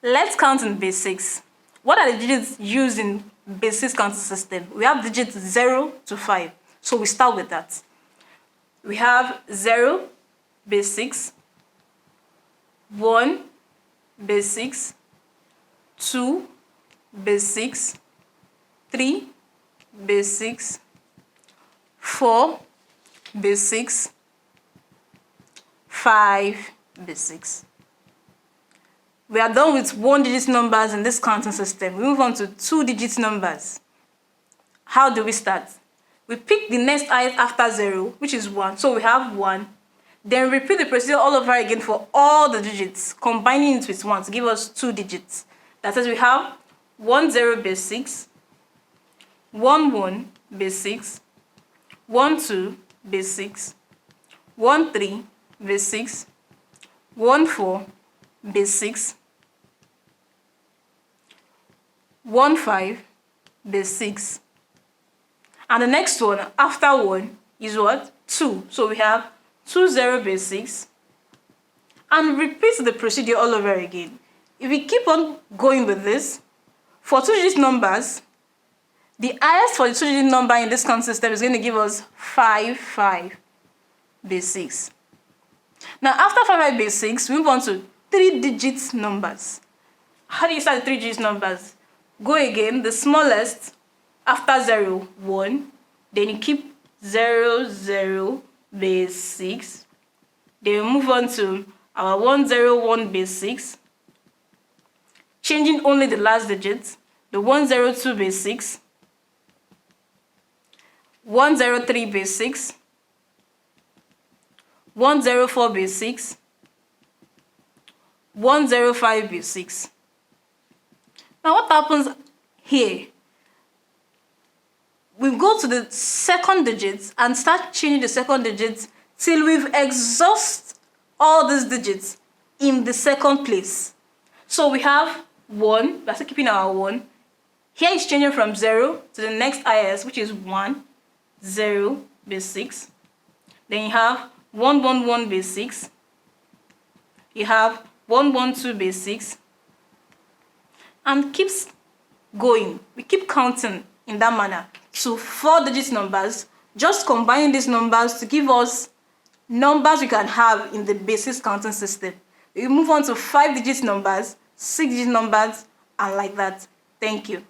Let's count in base 6. What are the digits used in base 6 counting system? We have digits 0 to 5. So we start with that. We have 0, base 6, 1, base 6, 2, base 6, 3, base 6, 4, base 6, 5, base 6. We are done with 1-digit numbers in this counting system. We move on to 2-digit numbers. How do we start? We pick the next highest after 0, which is 1. So we have 1. Then repeat the procedure all over again for all the digits, combining it with 1 to give us 2 digits. That is, we have 1, 0, base 6, 1, 1, base 6, 1, 2, base 6, 1, 3, base 6, 1, 4, base 6, 1, 5, base 6. And the next one after 1 is what? 2. So we have 2, 0, base 6. And repeat the procedure all over again. If we keep on going with this, for 2-digit numbers, the highest for the 2-digit number in this count system is going to give us 5, 5, base 6. Now after 5, 5, base 6, we move on to 3-digit numbers. How do you start the 3-digit numbers? Go again, the smallest after 0, 1. Then you keep 0, 0, base 6. Then we move on to our 1, 0, 1, base 6. Changing only the last digit, the 1, 0, 2, base 6. 1, 0, 3, base 6. 1, 0, 4, base 6. 1, 0, 5, base 6. Now what happens here? We go to the second digit and start changing the second digit till we've exhausted all these digits in the second place. So we have 1, we're still keeping our 1. Here it's changing from 0 to the next highest, which is 1, 0, base 6. Then you have 1, 1, 1, base 6. You have 1, 1, 2, base 6. And keeps going. We keep counting in that manner to 4-digit numbers, just combining these numbers to give us numbers we can have in the basic counting system. We move on to 5-digit numbers, 6-digit numbers, and like that. Thank you.